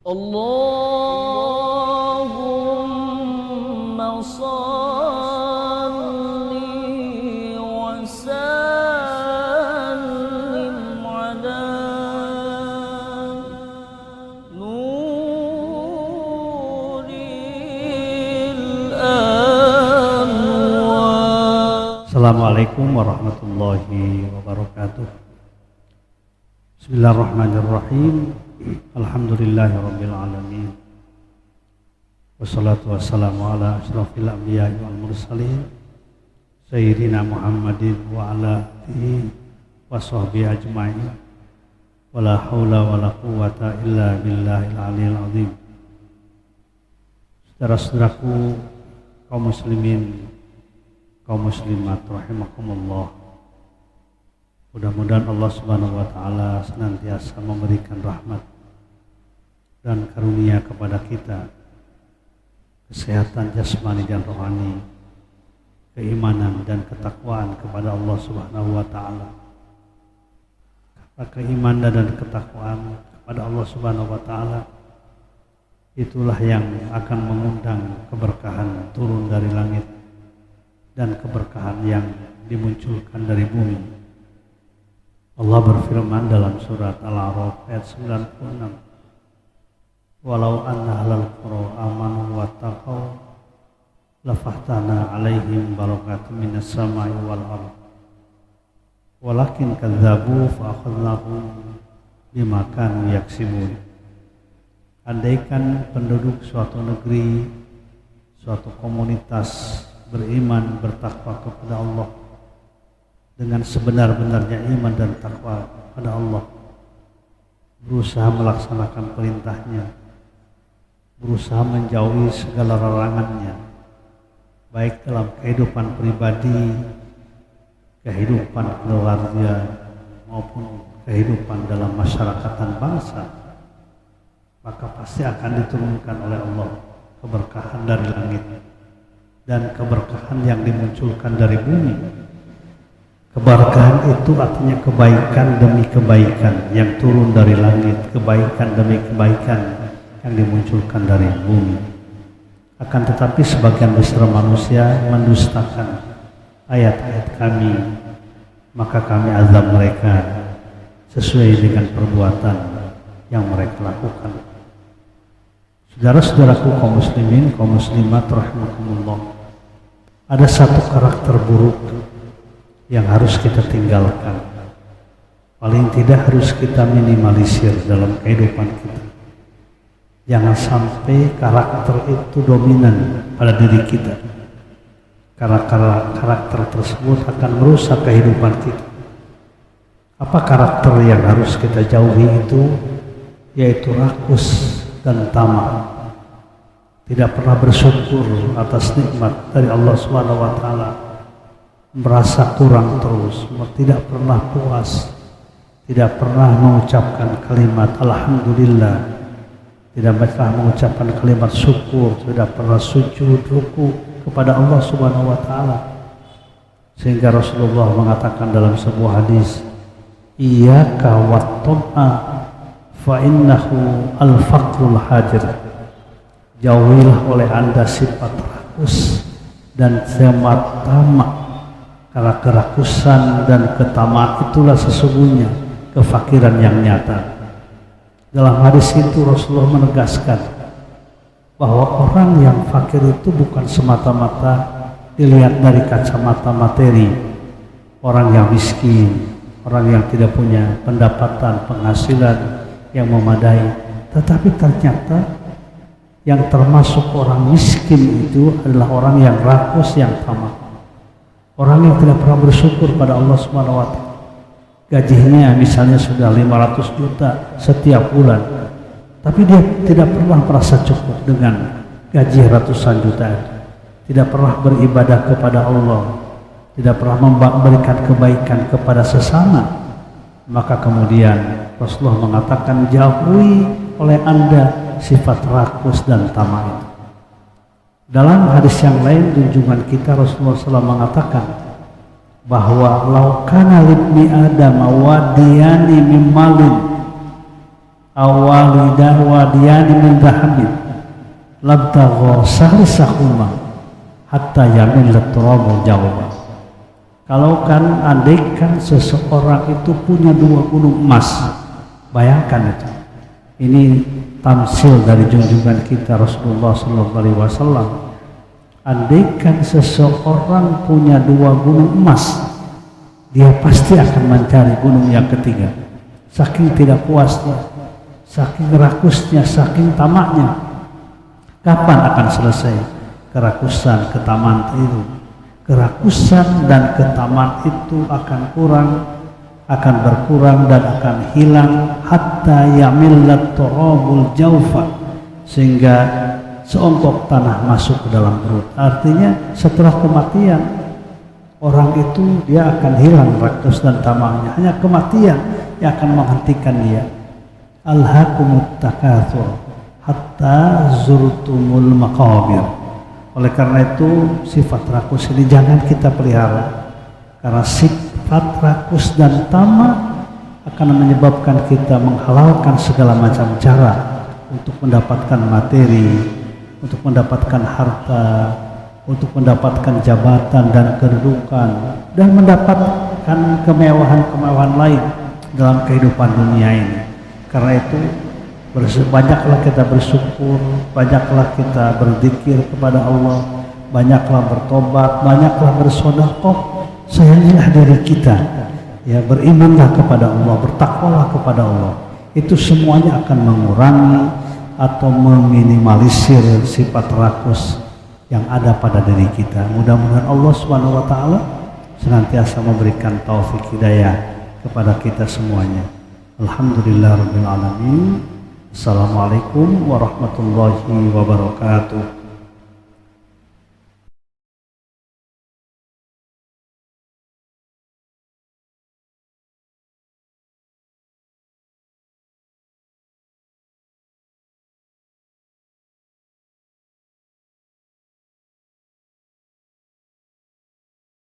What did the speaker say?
Allahumma salli wa sallim ala nuril anwar. Assalamualaikum warahmatullahi wabarakatuh. Bismillahirrahmanirrahim. Alhamdulillahirabbil alamin. Wassalatu wassalamu ala asyrafil anbiya'i wal mursalin sayyidina Muhammadin wa ala alihi wa sahbihi ajma'in. Wala haula wala quwwata illa billahil aliyil azim. Saudara-saudaraku kaum muslimin, kaum muslimat rahimakumullah. Mudah-mudahan Allah Subhanahu wa taala senantiasa memberikan rahmat dan karunia kepada kita, kesehatan jasmani dan rohani, keimanan dan ketakwaan kepada Allah Subhanahu wa taala. Karena keimanan dan ketakwaan kepada Allah Subhanahu wa taala itulah yang akan mengundang keberkahan turun dari langit dan keberkahan yang dimunculkan dari bumi. Allah berfirman dalam surat Al-A'raf ayat 96, walau anna ahlal qura amanu wattaqau lafahtana alaihim barakatim minas samai wal ardh walakin kadzabu fa akhadnahum bima kanu yaksibun. Andaikan penduduk suatu negeri, suatu komunitas beriman, bertakwa kepada Allah dengan sebenar-benarnya iman dan takwa kepada Allah, berusaha melaksanakan perintahnya, berusaha menjauhi segala larangannya, baik dalam kehidupan pribadi, kehidupan keluarga, maupun kehidupan dalam masyarakatan bangsa, maka pasti akan diturunkan oleh Allah keberkahan dari langit dan keberkahan yang dimunculkan dari bumi. Keberkahan itu artinya kebaikan demi kebaikan yang turun dari langit, kebaikan demi kebaikan yang dimunculkan dari bumi. Akan tetapi sebagian besar manusia mendustakan ayat-ayat kami, maka kami azab mereka sesuai dengan perbuatan yang mereka lakukan. Saudara-saudaraku kaum muslimin, kaum muslimat rahimakumullah, ada satu karakter buruk yang harus kita tinggalkan, paling tidak harus kita minimalisir dalam kehidupan kita. Jangan sampai karakter itu dominan pada diri kita, karena karakter tersebut akan merusak kehidupan kita. Apa karakter yang harus kita jauhi itu? Yaitu rakus dan tamak, tidak pernah bersyukur atas nikmat dari Allah Subhanahu wa taala, merasa kurang terus, tidak pernah puas, tidak pernah mengucapkan kalimat alhamdulillah, tidak pernah mengucapkan kalimat syukur, tidak pernah sujud ruku kepada Allah Subhanahu wa taala. Sehingga Rasulullah mengatakan dalam sebuah hadis, iyyaka wat-tam'a fa innahu al-faqrul hadir. Jauhilah oleh Anda sifat rakus dan sifat tamak, karena kerakusan dan ketamaan itulah sesungguhnya kefakiran yang nyata. Dalam hadis itu Rasulullah menegaskan bahwa orang yang fakir itu bukan semata-mata dilihat dari kacamata materi. Orang yang miskin, orang yang tidak punya pendapatan, penghasilan yang memadai, tetapi ternyata yang termasuk orang miskin itu adalah orang yang rakus, yang tamak, orang yang tidak pernah bersyukur pada Allah Subhanahu wa taala. Gajinya misalnya sudah 500 juta setiap bulan, tapi dia tidak pernah merasa cukup dengan gaji ratusan juta. Tidak pernah beribadah kepada Allah, tidak pernah memberikan kebaikan kepada sesama. Maka kemudian Rasulullah mengatakan, jauhi oleh Anda sifat rakus dan tamak itu. Dalam hadis yang lain junjungan kita Rasulullah SAW mengatakan bahwa laukana libni adam wadiyani mimmalin awalidah wadiyani min dhahabin labtagha sahrisahuma hatta yamillat turabu jawba. Kalau kan andaikan seseorang itu punya 2 gunung emas, bayangkan itu. Ini tamsil dari junjungan kita Rasulullah SAW. Andaikan seseorang punya 2 gunung emas, dia pasti akan mencari gunung yang ketiga. Saking tidak puasnya, saking rakusnya, saking tamaknya. Kapan akan selesai kerakusan, ketamaan itu? Kerakusan dan ketamaan itu akan berkurang dan akan hilang hatta yamillat turabul jawfa, sehingga seongkok tanah masuk ke dalam perut. Artinya setelah kematian orang itu dia akan hilang rakus dan tamaknya. Hanya kematian yang akan menghentikan dia. Alhaakumut takatsur hatta zurtumul maqabir. Oleh karena itu sifat rakus ini jangan kita pelihara, karena sifat rakus dan tamak akan menyebabkan kita menghalalkan segala macam cara untuk mendapatkan materi, untuk mendapatkan harta, untuk mendapatkan jabatan dan kedudukan, dan mendapatkan kemewahan-kemewahan lain dalam kehidupan dunia ini. Karena itu banyaklah kita bersyukur, banyaklah kita berzikir kepada Allah, banyaklah bertobat, banyaklah bersedekah. Sayangilah diri kita, ya, berimanlah kepada Allah, bertakwalah kepada Allah. Itu semuanya akan mengurangi atau meminimalisir sifat rakus yang ada pada diri kita. Mudah-mudahan Allah Subhanahu wa taala senantiasa memberikan taufik hidayah kepada kita semuanya. Alhamdulillahirabbil alamin. Assalamualaikum warahmatullahi wabarakatuh.